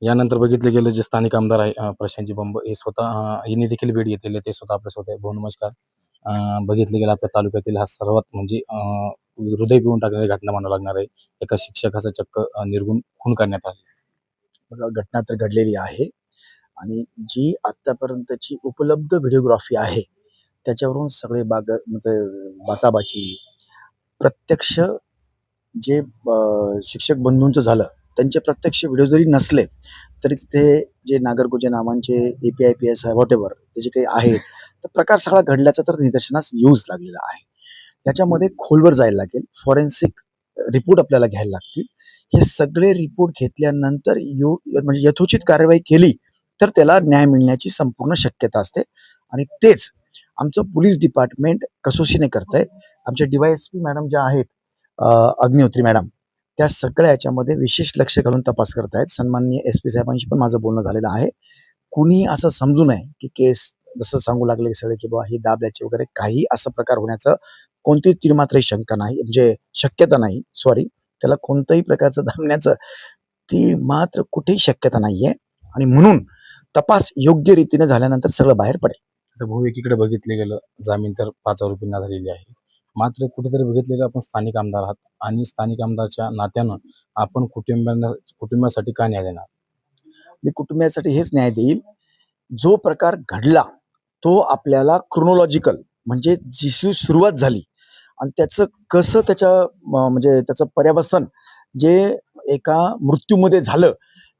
यानंतर बघितलं गेलं जे स्थानिक आमदार आहे प्रशांतजी बंब हे स्वतः यांनी देखील भेट घेतलेली आहे. ते स्वतः आपल्या स्वतः भाऊ नमस्कार. बघितलं गेलं आपल्या तालुक्यातील हा सर्वात म्हणजे हृदय पिळून टाकणारी घटना म्हणावं लागणार आहे. एका शिक्षकाचा चक्क निर्घृण खून करण्यात आला. बघा, घटना तर घडलेली आहे आणि जी आत्तापर्यंतची उपलब्ध व्हिडिओग्राफी आहे त्याच्यावरून सगळे म्हणजे बाचाबाची प्रत्यक्ष जे शिक्षक बंधूंचं झालं त्यांचे प्रत्यक्ष व्हिडिओ जरी नसले तरी तिथे जे नागरगोजे नावांचे APIPS आहे व्हॉटेवर ते जे काही आहेत तर प्रकार सगळा घडल्याचा तर निदर्शनास यूज लागलेला आहे. त्याच्यामध्ये खोलवर जायला लागेल, फॉरेन्सिक रिपोर्ट आपल्याला घ्यायला लागतील. हे सगळे रिपोर्ट घेतल्यानंतर म्हणजे यथोचित कार्यवाही केली तर त्याला न्याय मिळण्याची संपूर्ण शक्यता असते आणि तेच आमचं पोलीस डिपार्टमेंट कसोशीने करतंय. आमचे DYSP मॅडम ज्या आहेत अग्निहोत्री मॅडम त्या सगळ्या याच्यामध्ये विशेष लक्ष घालून तपास करतायत. सन्माननीय SP साहेबांशी पण माझं बोलणं झालेलं आहे. कुणी असं समजू नये की केस जसं सांगू लागले सगळे की बाबा ही दाबल्याची वगैरे काही असा प्रकार होण्याचं कोणतीच तीळमात्रही शंका नाही, म्हणजे शक्यता नाही. सॉरी, त्याला कोणत्याही प्रकारचं दाबण्याचं ती मात्र कुठेही शक्यता नाहीये आणि म्हणून तपास योग्य रीतीने झाल्यानंतर सगळं बाहेर पडेल. आता भाऊ एकीकडे बघितलं गेलं जामीन तर 5 आरोपींना झालेली आहे. मात्र कुठेतरी बघितलेलं आपण स्थानिक आमदार आहात आणि स्थानिक आमदारच्या नात्यानं आपण कुटुंबासाठी का न्याय देणार? मी कुटुंबियासाठी हेच न्याय देईल, जो प्रकार घडला तो आपल्याला क्रोनॉलॉजिकल म्हणजे जी सुरुवात झाली आणि त्याचं कसं म्हणजे त्याचं पर्यवसन जे एका मृत्यूमध्ये झालं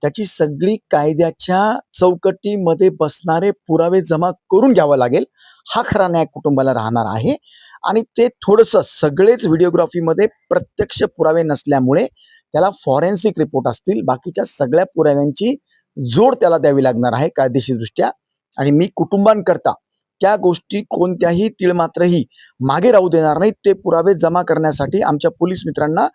त्याची सगळी कायद्याच्या चौकटीमध्ये बसणारे पुरावे जमा करून घ्यावं लागेल. हा खरा न्याय कुटुंबाला राहणार आहे आणि ते थोडंसं सगळेच व्हिडिओग्राफीमध्ये प्रत्यक्ष पुरावे नसल्यामुळे त्याला फॉरेन्सिक रिपोर्ट असतील, बाकीच्या सगळ्या पुराव्यांची जोड त्याला द्यावी लागणार आहे कायदेशीरदृष्ट्या. आणि मी कुटुंबांकरता त्या गोष्टी कोणत्याही तीळमात्रही मागे राहू देणार नाही. ते पुरावे जमा करण्यासाठी आमच्या पोलीस मित्रांना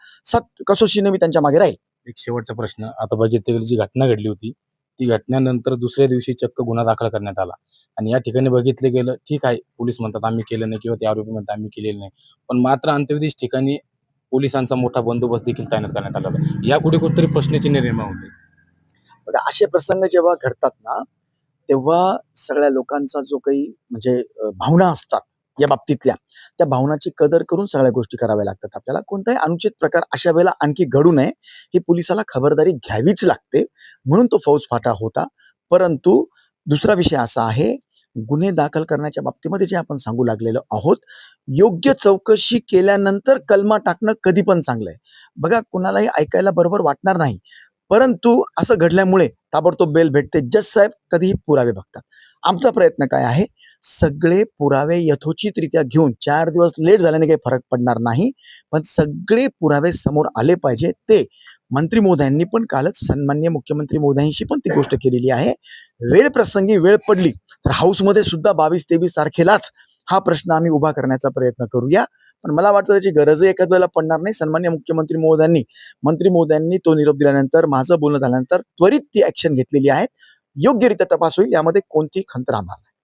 कसोशीने मी त्यांच्या मागे राहील. एक शेवटचा प्रश्न, आता बघितलं गेलं जी घटना घडली होती ती घटनेनंतर दुसऱ्या दिवशी चक्क गुन्हा दाखल करण्यात आला आणि या ठिकाणी बघितलं गेलं ठीक आहे पोलीस म्हणतात आम्ही केलं नाही किंवा ते आरोपी म्हणतात आम्ही केलेलं नाही, पण मात्र अंत्यविधी ठिकाणी पोलिसांचा मोठा बंदोबस्त देखील तैनात करण्यात आला होता. यापुढे कुठेतरी प्रश्नचिन्ह निर्माण होते. बघा, असे प्रसंग जेव्हा घडतात ना तेव्हा सगळ्या लोकांचा जो काही म्हणजे भावना असतात या बाबतीतल्या त्या भावनाची कदर करून सगळ्या गोष्टी कराव्या लागतात. आपल्याला कोणताही अनुचित प्रकार अशा वेळेला आणखी घडू नये ही पोलिसाला खबरदारी घ्यावीच लागते, म्हणून तो फौजफाटा होता. परंतु दुसरा विषय असा आहे, गुन्हे दाखल करण्याच्या बाबतीमध्ये जे आपण सांगू लागलेलो आहोत, योग्य चौकशी केल्यानंतर कलमा टाकणं कधी पण चांगलं आहे. बघा, कुणालाही ऐकायला बरोबर वाटणार नाही, परंतु असं घडल्यामुळे ताबडतोब बेल भेटते. जज साहेब कधीही पुरावे बघतात. आमचा प्रयत्न काय आहे, सगळे पुरावे यथोचितरित्या घेऊन 4 दिवस लेट झाल्याने काही फरक पडणार नाही, पण सगळे पुरावे समोर आले पाहिजे. ते मंत्री महोदयांनी पण कालच सन्माननीय मुख्यमंत्री महोदयांशी पण ती गोष्ट केलेली आहे. वेळ प्रसंगी वेळ पडली तर हाऊसमध्ये सुद्धा 22-23 तारखेलाच हा प्रश्न आम्ही उभा करण्याचा प्रयत्न करूया. पण मला वाटतं त्याची गरजही एखाद वेळेला पडणार नाही. सन्माननीय मुख्यमंत्री महोदयांनी मंत्री महोदयांनी तो निरोप दिल्यानंतर माझं बोलणं झाल्यानंतर त्वरित ती ऍक्शन घेतलेली आहे. योग्यरित्या तपास होईल, यामध्ये कोणतीही खंत राहणार नाही.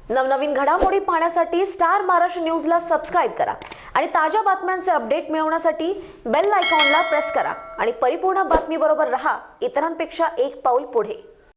नवनवीन घडामोडी पाहण्यासाठी स्टार महाराष्ट्र न्यूजला सबस्क्राईब करा आणि ताज्या बातम्यांचे अपडेट मिळवण्यासाठी बेल आयकॉनला प्रेस करा आणि परिपूर्ण बातमी बरोबर रहा, इतरांपेक्षा एक पाऊल पुढे.